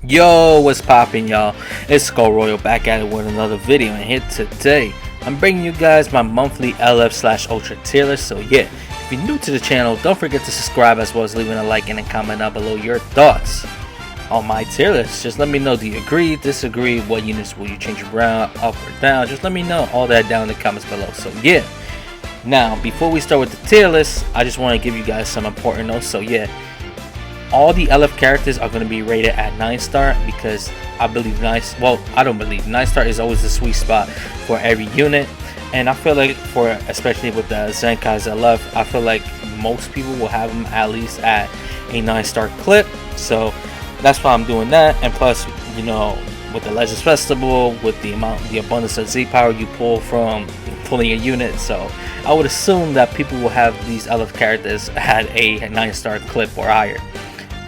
Yo, what's poppin', y'all? It's Skull Royal back at it with another video, and here today I'm bringing you guys my monthly LF slash Ultra tier list. So yeah, if you're new to the channel, don't forget to subscribe as well as leaving a like and a comment down below your thoughts on my tier list. Just let me know, do you agree, disagree, what units will you change around, up or down? Just let me know all that down in the comments below. So yeah, now before we start with the tier list, I just want to give you guys some important notes. So yeah, all the LF characters are going to be rated at 9-star because I believe I don't believe 9-star is always the sweet spot for every unit. And I feel like especially with the Zenkai's LF, I feel like most people will have them at least at a 9-star clip. So that's why I'm doing that. And plus, you know, with the Legends Festival, with the abundance of Z power you pull from pulling a unit, so I would assume that people will have these LF characters at a 9-star clip or higher.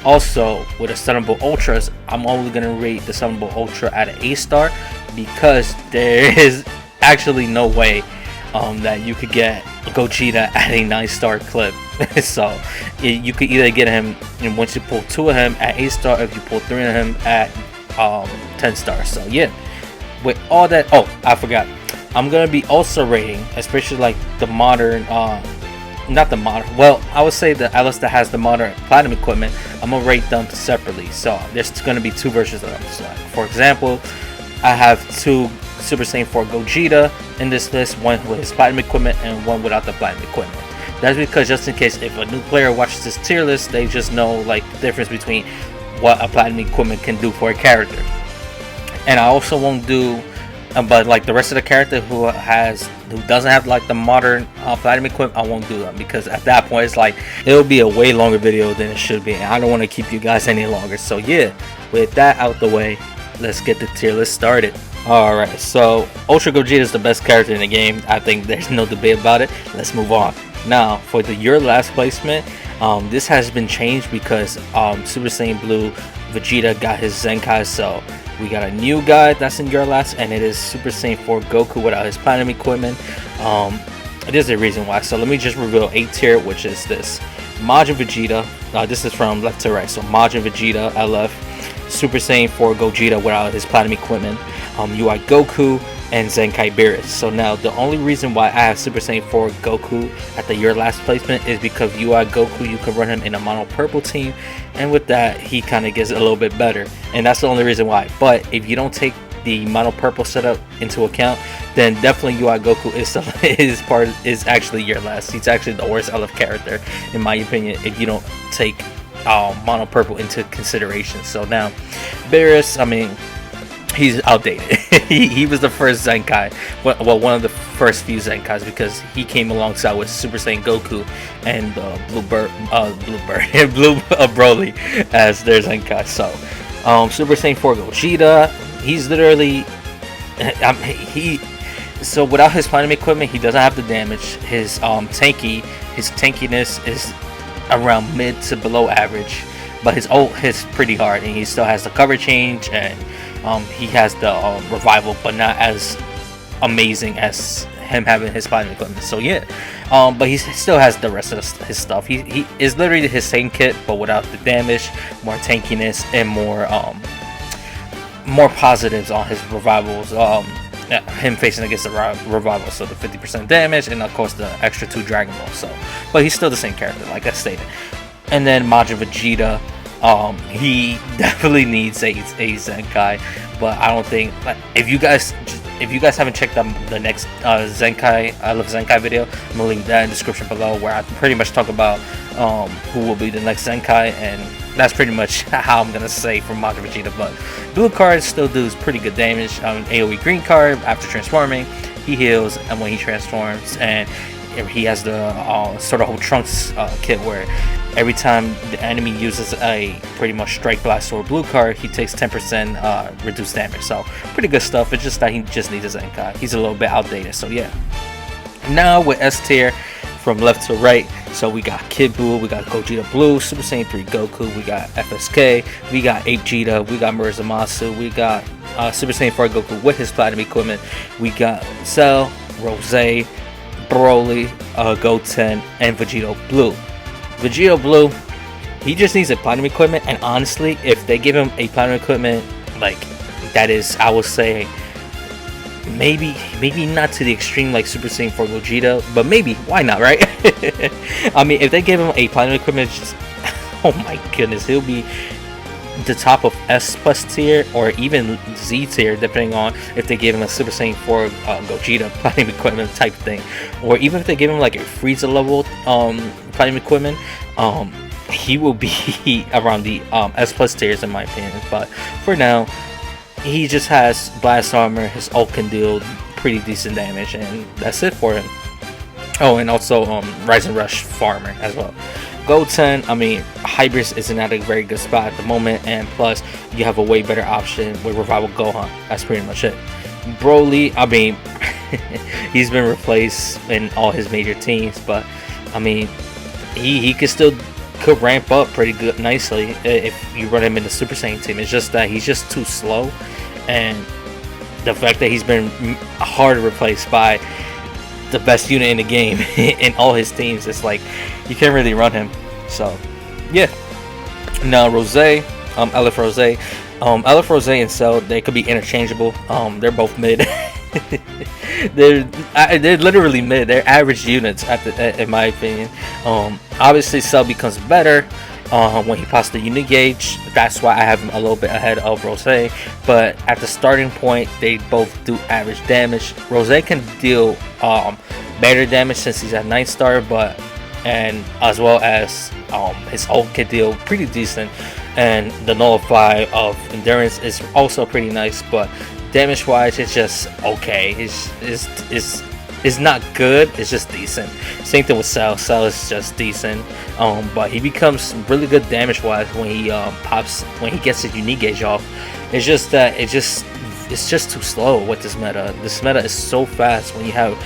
Also, with the Stunnable Ultras, I'm only going to rate the Stunnable Ultra at an 8-star because there is actually no way that you could get Gogeta at a 9-star clip. So you could either get him, and once you pull 2 of him, at 8-star, if you pull 3 of him at 10 stars. So yeah, with all that, oh, I forgot, I'm going to be also rating, especially like the modern not the modern, well, I would say the LS that has the modern platinum equipment, I'm gonna rate them separately. So there's gonna be 2 versions of them. So for example, I have 2 Super Saiyan 4 Gogeta in this list, one with his platinum equipment and one without the platinum equipment. That's because just in case if a new player watches this tier list, they just know like the difference between what a platinum equipment can do for a character. And I also won't do but like the rest of the character who doesn't have like the modern platinum equipment, I won't do them, because at that point it's like it'll be a way longer video than it should be, and I don't want to keep you guys any longer. So yeah, with that out the way, let's get the tier list started. Alright, so Ultra Gogeta is the best character in the game. I think there's no debate about it. Let's move on. Now for your last placement, this has been changed because Super Saiyan Blue Vegeta got his Zenkai, so we got a new guy that's in your last, and it is Super Saiyan 4 Goku without his platinum equipment. There's a reason why, so let me just reveal A tier, which is this: Majin Vegeta. This is from left to right, so Majin Vegeta LF, Super Saiyan 4 Gogeta without his platinum equipment, UI Goku, and Zenkai Beerus. So now the only reason why I have Super Saiyan 4 Goku at your last placement is because UI Goku, you can run him in a mono purple team, and with that he kind of gets a little bit better, and that's the only reason why. But if you don't take the mono purple setup into account, then definitely UI Goku is actually your last. He's actually the worst LF character in my opinion if you don't take mono purple into consideration. So now Beerus, I mean, he's outdated. he was the first Zenkai, well, one of the first few Zenkais, because he came alongside with Super Saiyan Goku and Blue Broly as their Zenkai. So Super Saiyan 4 Gogeta, he's literally so without his platinum equipment, he doesn't have the damage. His tankiness is around mid to below average, but his ult hits pretty hard, and he still has the cover change, and he has the revival, but not as amazing as him having his platinum equipment. So yeah, but he still has the rest of his stuff. He is literally his same kit, but without the damage, more tankiness, and more positives on his revivals. Him facing against the revival, so the 50% damage, and of course the extra 2 Dragonball. So, but he's still the same character, like I stated. And then Majin Vegeta, he definitely needs a Zenkai, but I don't think, like, if you guys haven't checked out the next Zenkai, I Love Zenkai video, I'm gonna link that in the description below, where I pretty much talk about who will be the next Zenkai, and that's pretty much how I'm gonna say for Majin Vegeta. But blue card still does pretty good damage. AoE green card, after transforming, he heals, and when he transforms, and he has the sort of whole Trunks kit, where every time the enemy uses a pretty much Strike Blast or blue card, he takes 10% reduced damage. So pretty good stuff. It's just that he just needs a Zenkai. He's a little bit outdated. So yeah. Now with S tier, from left to right, so we got Kippu, we got Gogeta Blue, Super Saiyan 3 Goku, we got FSK, we got Vegeta, we got Murasamasu, we got Super Saiyan 4 Goku with his platinum equipment, we got Cell, Rose, Broly, Goten, and Vegeta Blue. Vegeta Blue, he just needs a platinum equipment. And honestly, if they give him a platinum equipment like that is, I would say, maybe not to the extreme like Super Saiyan 4 Gogeta, but maybe, why not, right? I mean, if they give him a platinum equipment, just, oh my goodness, he'll be the top of S plus tier or even Z tier, depending on if they give him a Super Saiyan 4 Gogeta platinum equipment type thing, or even if they give him like a Frieza level platinum equipment, he will be around the S plus tiers in my opinion. But for now, he just has blast armor, his ult can deal pretty decent damage, and that's it for him. Oh, and also Rise and Rush farmer as well. Goten, I mean, Hybris isn't at a very good spot at the moment, and plus you have a way better option with Revival Gohan. That's pretty much it. Broly, I mean, he's been replaced in all his major teams, but I mean, he could ramp up pretty good nicely if you run him in the Super Saiyan team. It's just that he's just too slow, and the fact that he's been hard replaced by the best unit in the game in all his teams, it's like you can't really run him. So yeah. Now Rose, LF Rose, LF Rose and Cell, they could be interchangeable. They're both mid. they're literally mid. They're average units in my opinion. Obviously Cell becomes better when he pops the unit gauge. That's why I have him a little bit ahead of Rose. But at the starting point, they both do average damage. Rose can deal better damage since he's at 9-star, but and as well as his ult can deal pretty decent, and the nullify of endurance is also pretty nice. But damage wise, it's just okay. It's not good, it's just decent. Same thing with Cell. Cell is just decent, but he becomes really good damage wise when he when he gets his unique gauge off. It's just that it's just too slow with this meta. This meta is so fast when you have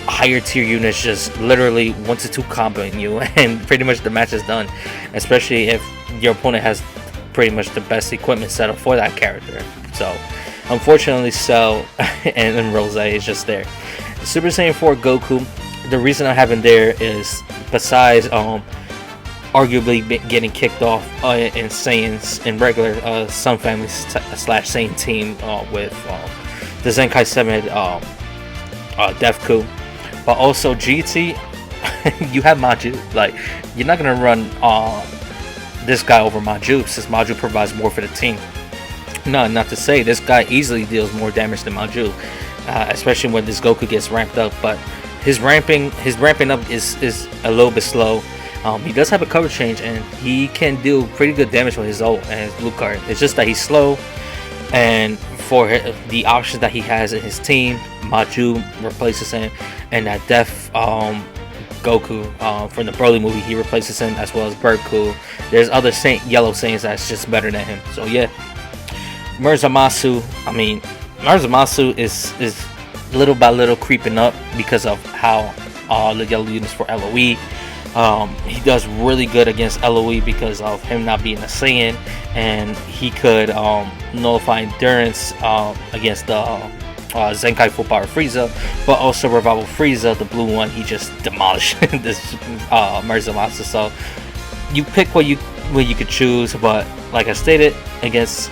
higher tier units just literally 1 to 2 comboing you, and pretty much the match is done, especially if your opponent has pretty much the best equipment setup for that character. So unfortunately, Cell and Rose is just there. Super Saiyan 4 Goku, the reason I have him there is, besides arguably getting kicked off in Saiyans in regular Sun Family / Saiyan team with the Zenkai 7 Death but also GT, you have Maju. Like, you're not gonna run this guy over Maju, since Maju provides more for the team. No, not to say this guy easily deals more damage than Maju. Especially when this Goku gets ramped up, but his ramping up is a little bit slow. He does have a cover change, and he can deal pretty good damage with his ult and his blue card. It's just that he's slow, and for the options that he has in his team, Maju replaces him, and that Death Goku from the Broly movie, he replaces him, as well as Goku. There's other yellow Saiyans that's just better than him. So yeah, Murzamasu, I mean, Murzamasu is little by little creeping up because of how the yellow units for LOE. He does really good against LOE because of him not being a Saiyan, and he could nullify endurance against the Zenkai Full Power Frieza, but also Revival Frieza, the blue one. He just demolished this Murzamasu. So you pick what you could choose, but like I stated, against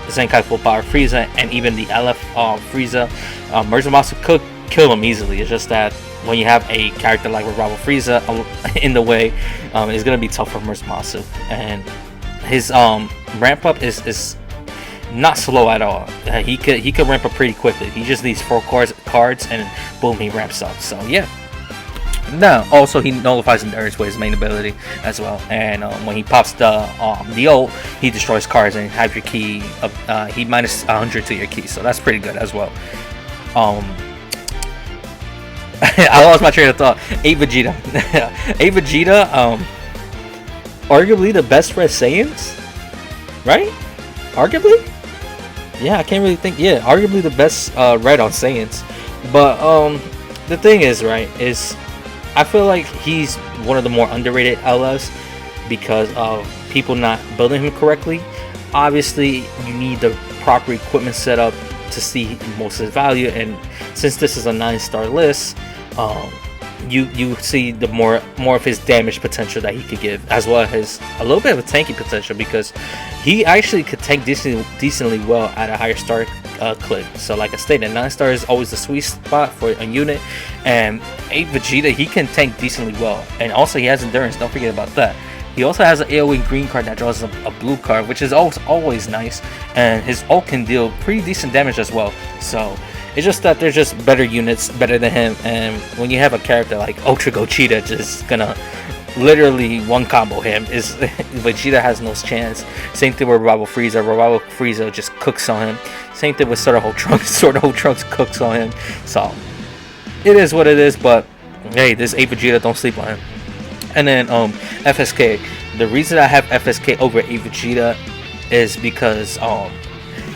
Zenkai Full Power Frieza and even the LF Frieza, Murzamasu could kill him easily. It's just that when you have a character like Revival Frieza in the way, it's gonna be tough for Murzamasu, and his ramp up is not slow at all. He could ramp up pretty quickly. He just needs 4 cards and boom, he ramps up. So yeah. Now, also he nullifies endurance with his main ability as well, and when he pops the ult, he destroys cards and have your key. He minus 100 to your key, so that's pretty good as well. I lost my train of thought. 8 Vegeta, 8 Vegeta, arguably the best Red Saiyans, right? Arguably, yeah, I can't really think. Yeah, arguably the best Red on Saiyans, but the thing is, right, is I feel like he's one of the more underrated LFs because of people not building him correctly. Obviously, you need the proper equipment setup to see most of his value, and since this is a 9-star list, you see the more of his damage potential that he could give, as well as a little bit of a tanky potential, because he actually could tank decently well at a higher star clip. So like I stated, 9 star is always the sweet spot for a unit, and 8 Vegeta, he can tank decently well, and also he has endurance, don't forget about that. He also has an AoE green card that draws a blue card, which is always nice, and his ult can deal pretty decent damage as well. So it's just that there's just better units better than him, and when you have a character like Ultra Gogeta just gonna literally one combo him, is Vegeta has no chance. Same thing with Revival Frieza. Revival Frieza just cooks on him. Same thing with Sword of Whole Trunks. Sword of Whole Trunks cooks on him. So it is what it is, but hey, this 8 Vegeta, don't sleep on him. And then FSK. The reason I have FSK over 8 Vegeta is because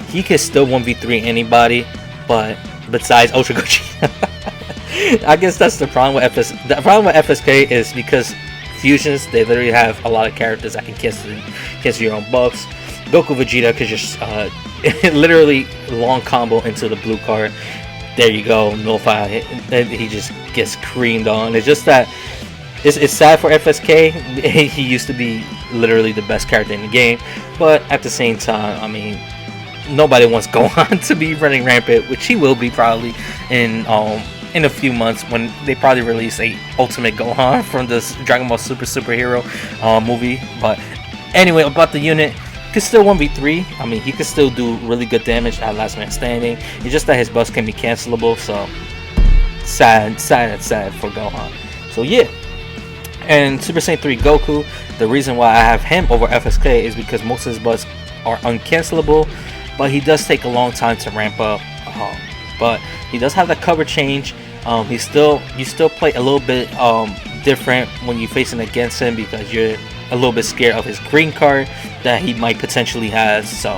he can still 1v3 anybody, but besides Ultra Gogeta. I guess that's the problem with The problem with FSK is because fusions, they literally have a lot of characters that can cancel your own buffs. Goku Vegeta could just literally long combo into the blue card. There you go, nullify it, and he just gets creamed on. It's just that it's sad for FSK. He used to be literally the best character in the game, but at the same time, I mean, nobody wants Gohan to be running rampant, which he will be probably in a few months when they probably release a Ultimate Gohan from this Dragonball Superhero movie. But anyway, about the unit, he could still 1v3. I mean, he could still do really good damage at last man standing. It's just that his buffs can be cancelable, so sad for Gohan. So yeah. And Super Saiyan 3 Goku, the reason why I have him over FSK is because most of his buffs are uncancelable, but he does take a long time to ramp up. But he does have the cover change. You still play a little bit different when you're facing against him, because you're a little bit scared of his green card that he might potentially have. So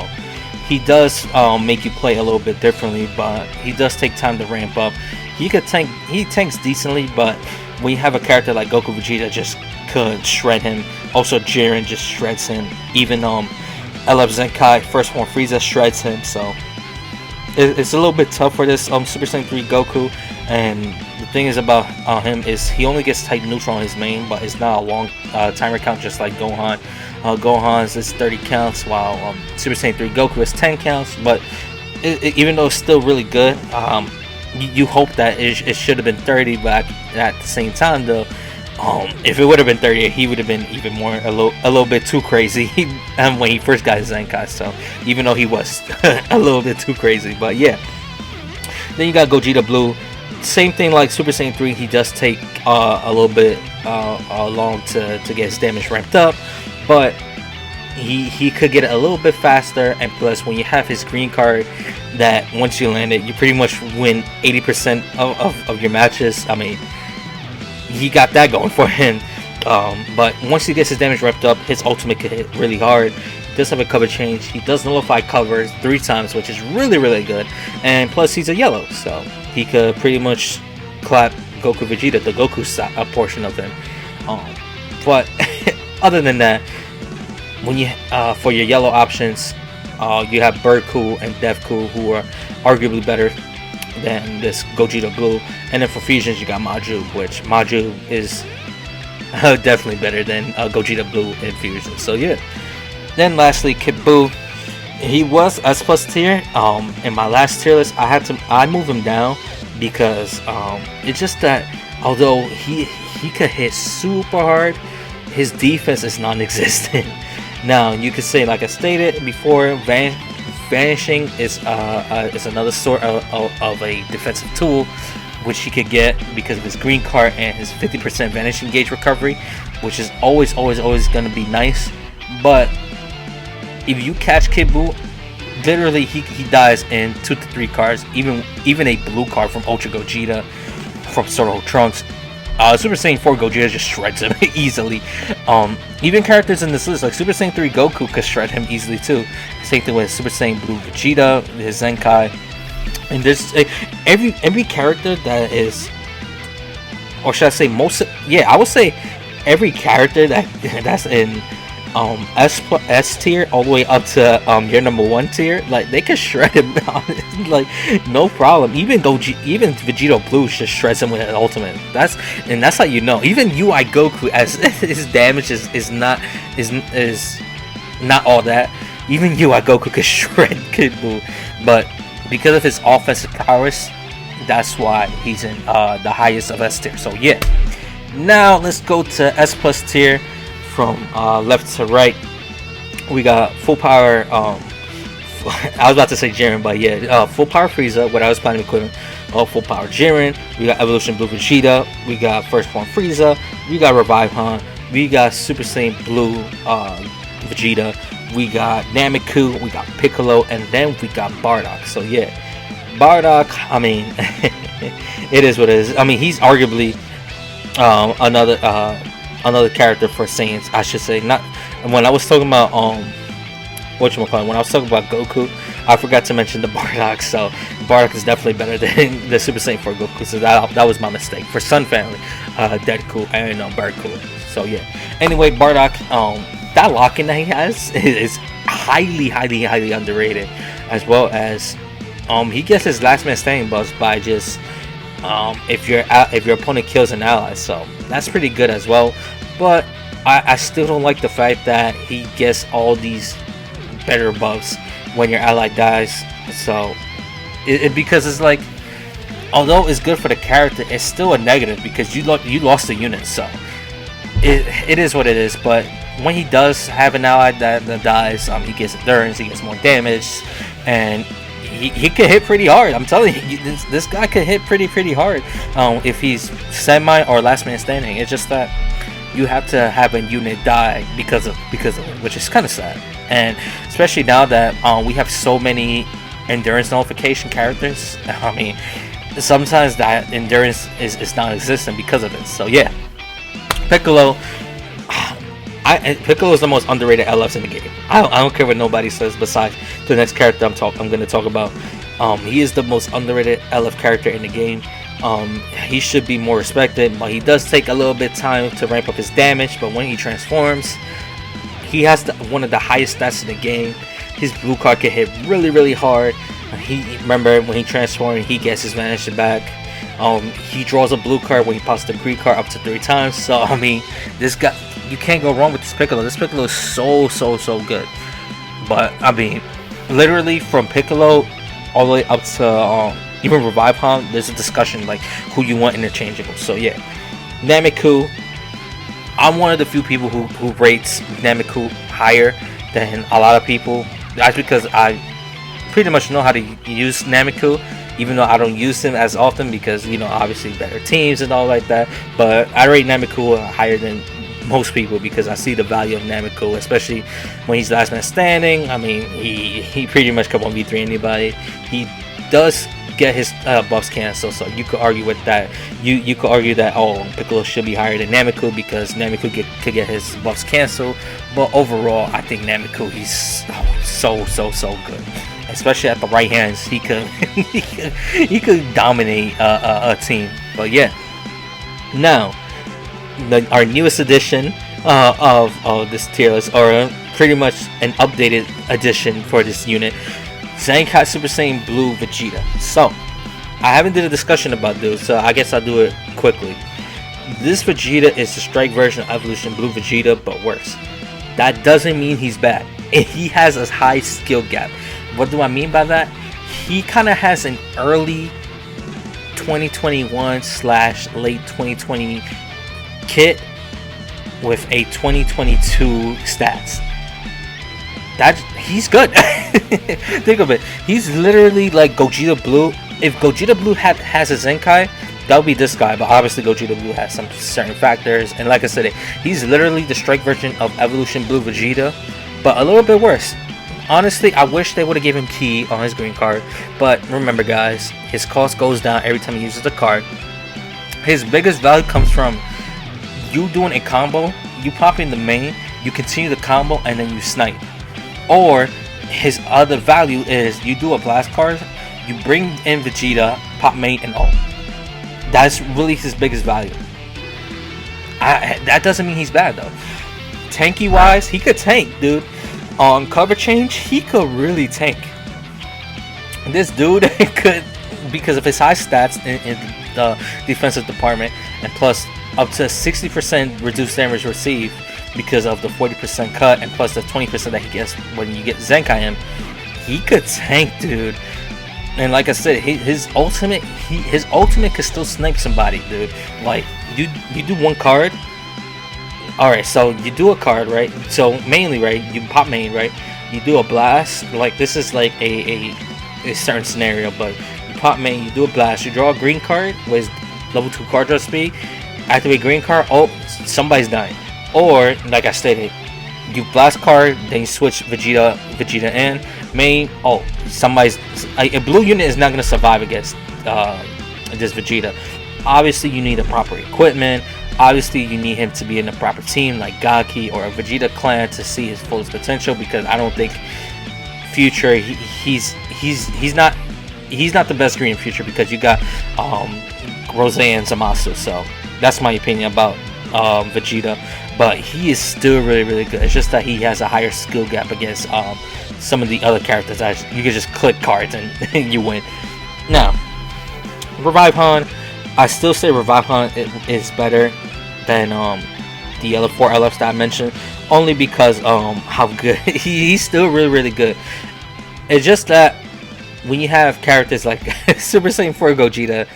he does make you play a little bit differently, but he does take time to ramp up. He tanks decently, but when you have a character like Goku Vegeta, just could shred him. Also Jiren just shreds him. Even LF Zenkai First Form Frieza shreds him. So it's a little bit tough for this Super Saiyan 3 Goku. And the thing is about him is he only gets type neutral on his main, but it's not a long timer count just like Gohan. Gohan's is 30 counts, while Super Saiyan 3 Goku is 10 counts. But even though it's still really good, you hope that it should have been 30, but at the same time though, if it would have been 30, he would have been even more a little bit too crazy when he first got his Zenkai. So even though he was a little bit too crazy, but yeah. Then you got Gogeta Blue. Same thing like Super Saiyan 3. He does take a little bit long to get his damage ramped up, but he could get it a little bit faster. And plus, when you have his green card, that once you land it, you pretty much win 80% of your matches. I mean, he got that going for him. But once he gets his damage ramped up, his ultimate could hit really hard. He does have a cover change. He does nullify covers 3 times, which is really good. And plus, he's a yellow, so he could pretty much clap Goku Vegeta, the Goku portion of him. But other than that, when you for your yellow options, you have Birdku and Devku, who are arguably better than this Gogeta Blue. And then for fusions, you got Maju, which Maju is definitely better than Gogeta Blue in fusion. So yeah. Then lastly, Kippu. He was S plus tier. In my last tier list, I move him down because it's just that although he could hit super hard, his defense is non-existent. Now you could say, like I stated before, vanishing is another sort of a defensive tool, which he could get because of his green card and his 50% vanishing gauge recovery, which is always going to be nice. But if you catch Kippu, literally he dies in 2 to 3 cards. Even a blue card from Ultra Gogeta, from Sword of Whole Trunks, Super Saiyan 4 Gogeta just shreds him easily. Even characters in this list like Super Saiyan 3 Goku could shred him easily too. Same thing with Super Saiyan Blue Vegeta, his Zenkai, and there's every character that is, or should I say I would say every character that's in S tier all the way up to your number 1 tier, like they can shred him like no problem. Even Vegeta Blue just shreds him with an ultimate. That's how you know. Even UI Goku, as his damage is not all that. Even UI Goku could shred Kippu, but because of his offensive prowess, that's why he's in the highest of S tier. So yeah, now let's go to S plus tier. From left to right, we got full power. I was about to say Jiren, but yeah, full power Frieza. What I was planning to put him. Full power Jiren. We got Evolution Blue Vegeta. We got First Form Frieza. We got Revive Han. We got Super Saiyan Blue Vegeta. We got Nameku. We got Piccolo, and then we got Bardock. So yeah, Bardock. I mean, it is what it is. I mean, he's arguably another character for Saiyans, I should say. Not when I was talking about whatchamacallit, when I was talking about Goku, I forgot to mention the Bardock. So Bardock is definitely better than the Super Saiyan 4 Goku. So that was my mistake. For Sun Family, Dead Cool and Bird Cool. So yeah. Anyway, Bardock, that lock-in that he has is highly underrated, as well as he gets his last man standing buffs by just if your opponent kills an ally. So that's pretty good as well. But I still don't like the fact that he gets all these better buffs when your ally dies. So because it's like, although it's good for the character, it's still a negative because you lost the unit. So it is what it is. But when he does have an ally that dies, he gets endurance, he gets more damage, and he can hit pretty hard. I'm telling you, this guy can hit pretty hard if he's semi or last man standing. It's just that you have to have a unit die because of it, which is kind of sad. And especially now that we have so many endurance nullification characters, I mean, sometimes that endurance is non-existent because of it. So yeah, Piccolo. Piccolo is the most underrated LFs in the game. I don't care what nobody says besides the next character I'm going to talk about. He is the most underrated LF character in the game. He should be more respected, but he does take a little bit of time to ramp up his damage. But when he transforms, he has one of the highest stats in the game. His blue card can hit really hard. Remember when he transforms, he gets his Vanish back. He draws a blue card when he pops the green card up to 3 times. So I mean, this guy, you can't go wrong with this Piccolo. This Piccolo is so good. But I mean, literally from Piccolo all the way up to even Revive Han, there's a discussion like who you want interchangeable. So yeah, Nameku. I'm one of the few people who rates Nameku higher than a lot of people. That's because I pretty much know how to use Nameku, even though I don't use him as often because, you know, obviously better teams and all like that. But I rate Nameku higher than most people because I see the value of Nameku, especially when he's last man standing. I mean, he pretty much can 1v3 anybody. He does get his buffs canceled, so you could argue with that. You could argue that Piccolo should be higher than Nameku because Nameku could get his buffs canceled. But overall, I think Nameku, he's so good, especially at the right hands. He could he could dominate a team. But yeah, now our newest edition of this tier list, or pretty much an updated edition for this unit, Zenkai Super Saiyan Blue Vegeta. So I haven't did a discussion about this, so I guess I'll do it quickly. This Vegeta is the strike version of Evolution Blue Vegeta, but worse. That doesn't mean he's bad. He has a high skill gap. What do I mean by that? He kind of has an early 2021/late 2020 kit with a 2022 stats. He's good. Think of it. He's literally like Gogeta Blue. If Gogeta Blue has a Zenkai, that would be this guy. But obviously Gogeta Blue has some certain factors. And like I said, he's literally the strike version of Evolution Blue Vegeta, but a little bit worse. Honestly, I wish they would have given him Ki on his green card. But remember, guys, his cost goes down every time he uses the card. His biggest value comes from you doing a combo, you pop in the main, you continue the combo, and then you snipe. Or his other value is you do a blast card, you bring in Vegeta, pop main, and ult. That's really his biggest value. That doesn't mean he's bad though. tanky wise, he could tank, dude. On cover change, he could really tank. This dude could, because of his high stats in the defensive department, and plus up to 60% reduced damage received because of the 40% cut, and plus the 20% that he gets when you get Zenkai him. He could tank, dude. And like I said, his ultimate could still snipe somebody, dude. Like you do one card. All right, so you do a card, right? So mainly, right, you pop main, right? You do a blast. Like this is like a certain scenario, but you pop main, you do a blast, you draw a green card with level 2 card draw speed. Activate green card. Oh, somebody's dying. Or like I stated, you blast card, then you switch Vegeta in main. Oh, somebody's a blue unit is not gonna survive against this Vegeta. Obviously, you need the proper equipment. Obviously, you need him to be in the proper team like Gaki or a Vegeta clan to see his fullest potential. Because I don't think Future he's not the best green in Future, because you got Rose and Zamasu. So that's my opinion about Vegeta. But he is still really good. It's just that he has a higher skill gap against some of the other characters. You can just click cards and you win. Now, Revive Han, I still say Revive Han is better than the other 4 LFs that I mentioned, only because how good he's still really good. It's just that when you have characters like Super Saiyan 4 Gogeta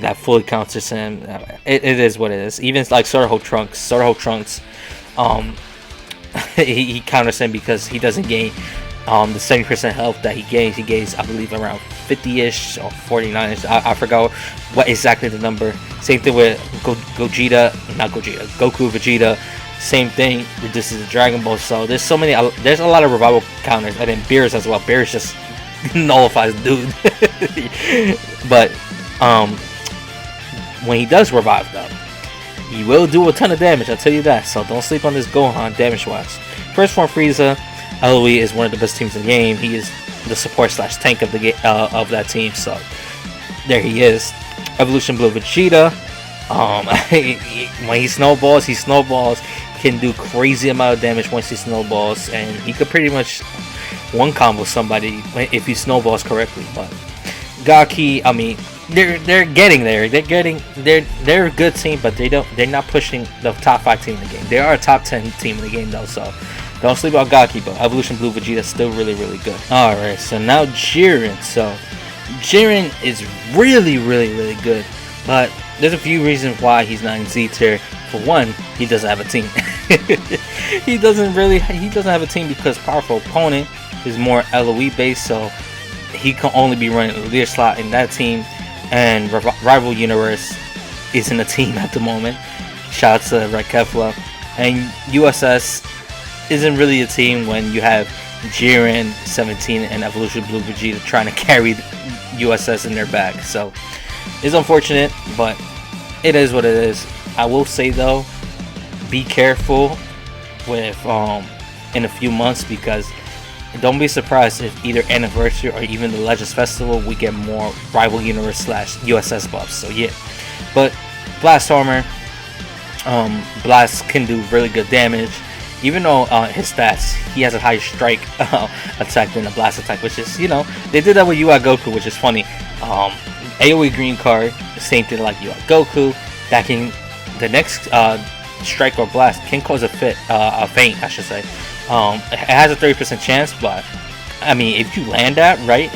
that fully counters him, it is what it is. Even like Sorho Trunks, he counters him because he doesn't gain the 70% health that he gains, I believe, around 50-ish or 49-ish. I forgot what exactly the number. Same thing with Goku Vegeta. Same thing, reduces the Dragonball. So there's there's a lot of revival counters, and then Beerus as well. Beerus just nullifies dude. But when he does revive though, he will do a ton of damage, I'll tell you that. So don't sleep on this Gohan damage wise. First form Frieza, LOE is one of the best teams in the game. He is the support / tank of the of that team. So there he is. Evolution Blue Vegeta. When he snowballs, can do crazy amount of damage once he snowballs, and he could pretty much one combo somebody if he snowballs correctly. But Gaki, I mean, they're getting there. They're a good team, but they're not pushing the top 5 team in the game. They are a top 10 team in the game though, so don't sleep on Gaki. But Evolution Blue Vegeta is still really good. All right, so now Jiren. So Jiren is really good, but there's a few reasons why he's not in Z tier. For one, he doesn't have a team. he doesn't have a team because powerful opponent is more LOE based, so he can only be running the leader slot in that team. And Rival Universe isn't a team at the moment. Shout out to Red Kefla. And USS isn't really a team when you have Jiren 17 and Evolution Blue Vegeta trying to carry USS in their back. So it's unfortunate, but it is what it is. I will say though, be careful with in a few months, because don't be surprised if either Anniversary or even the Legends Festival we get more Rival Universe / USS buffs. So yeah, but Blast Armor, Blast can do really good damage. Even though his stats, he has a higher strike attack than a blast attack, which is, you know, they did that with UI Goku, which is funny. AoE green card, same thing like UI Goku. That can, the next strike or blast can cause a feint, I should say. It has a 30% chance, but I mean, if you land that right,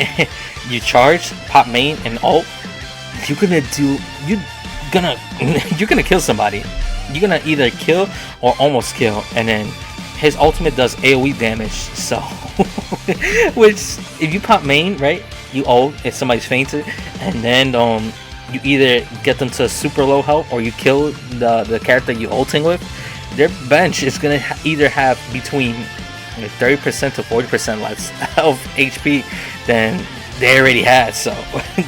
you charge, pop main, and ult, you're gonna kill somebody. You're gonna either kill or almost kill, and then his ultimate does AoE damage. So, which if you pop main, right, you ult if somebody's fainted, and then you either get them to super low health or you kill the character you ulting with. Their bench is gonna either have between 30% to 40% less of HP than they already had. So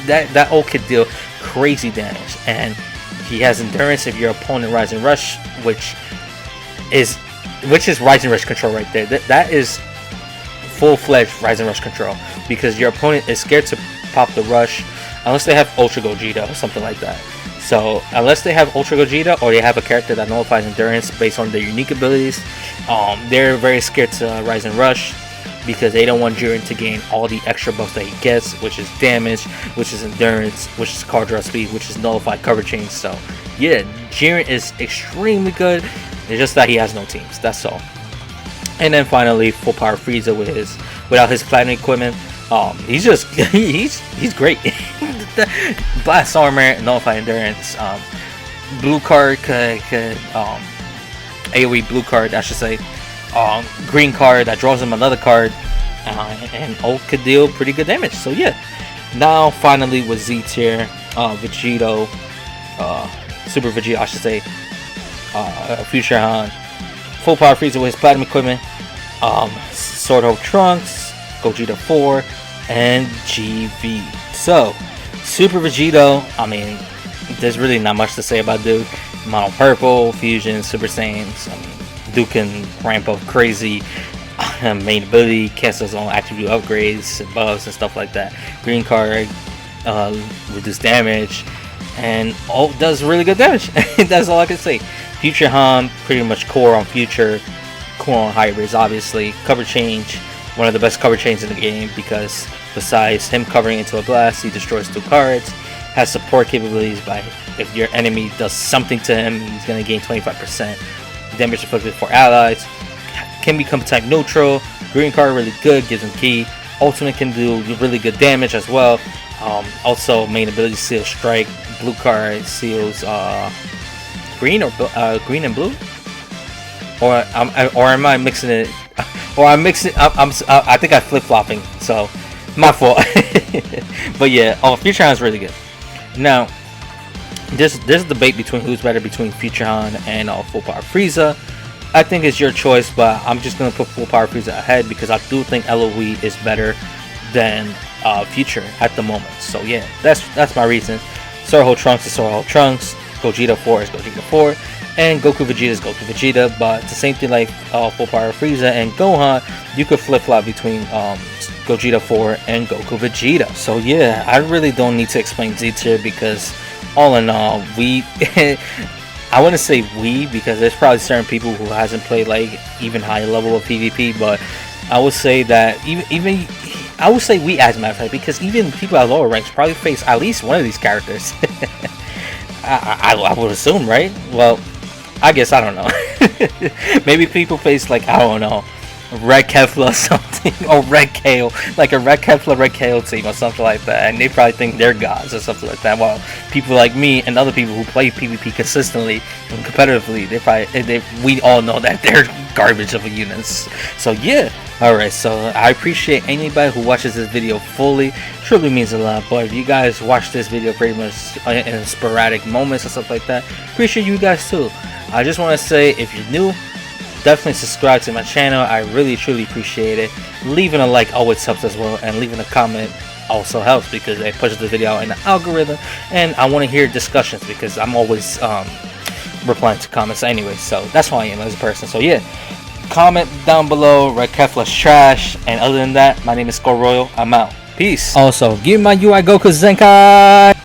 that ult could deal crazy damage, and he has endurance if your opponent Rising Rush, which is Rising Rush control right there. That is full-fledged Rising Rush control, because your opponent is scared to pop the rush unless they have Ultra Gogeta or something like that. So unless they have Ultra Gogeta or they have a character that nullifies endurance based on their unique abilities, they're very scared to Rise and Rush, because they don't want Jiren to gain all the extra buffs that he gets, which is damage, which is endurance, which is card draw speed, which is nullified cover change. So yeah, Jiren is extremely good. It's just that he has no teams, that's all. And then finally, full power Frieza without his platinum equipment. He's just he's great. Blast armor, nullified endurance, blue card could AoE blue card, I should say. Green card that draws him another card, and ult could deal pretty good damage. So yeah, now finally with Z tier, Vegeta, Super Vegeta, I should say, Future Han, full power Frieza with his platinum equipment, Sword Hold Trunks, Gogeta 4, and GV. So Super Vegeta, I mean, there's really not much to say about dude. Mono Purple, Fusion, Super Saiyans. I mean, Dude can ramp up crazy. Main ability, cancel his own attribute upgrades, buffs, and stuff like that. Green card, reduce damage, and does really good damage. That's all I can say. Future Han, pretty much core on Future, core on hybrids, obviously. Cover change, one of the best cover chains in the game, because besides him covering into a blast, he destroys 2 cards. Has support capabilities by if your enemy does something to him, he's gonna gain 25%. Damage inflicted for allies. Can become type neutral. Green card really good, gives him key. Ultimate can do really good damage as well. Also main ability seal strike. Blue card seals green or green and blue. Or am I mixing it? Or I'm mixing. I think I'm flip flopping. So my fault. But yeah, Future Han is really good. Now, there's a debate between who's better between Future Han and full power Frieza. I think it's your choice, but I'm just gonna put full power Frieza ahead because I do think LOE is better than Future at the moment. So yeah, that's my reason. Sword Hold Trunks is Sword Hold Trunks. Gogeta 4 is Gogeta 4, and Goku Vegeta is Goku Vegeta. But it's the same thing like full power Frieza and Gohan. You could flip flop between Gogeta 4 and Goku Vegeta. So yeah, I really don't need to explain Z tier because all in all, I wouldn't say we, because there's probably certain people who hasn't played like even higher level of PvP, but I would say that even I would say we, as a matter of fact, because even people at lower ranks probably face at least one of these characters. I would assume, right? Well, I guess I don't know. Maybe people face like, I don't know, Red Kefla or something, or Red Kale, like a Red Kefla, Red Kale team or something like that, and they probably think they're gods or something like that. While people like me and other people who play PvP consistently and competitively, we all know that they're garbage of a units. So yeah, alright, so I appreciate anybody who watches this video fully. Truly means a lot. But if you guys watch this video pretty much in sporadic moments and stuff like that, appreciate you guys too. I just want to say, if you're new, definitely subscribe to my channel. I really truly appreciate it. Leaving a like always helps as well, and leaving a comment also helps because it pushes the video out in the algorithm, and I want to hear discussions because I'm always replying to comments anyway. So that's who I am as a person. So yeah, comment down below, Red Kefla's trash, and other than that, my name is Royal. I'm out. Peace. Also, give my UI Goku Zenkai.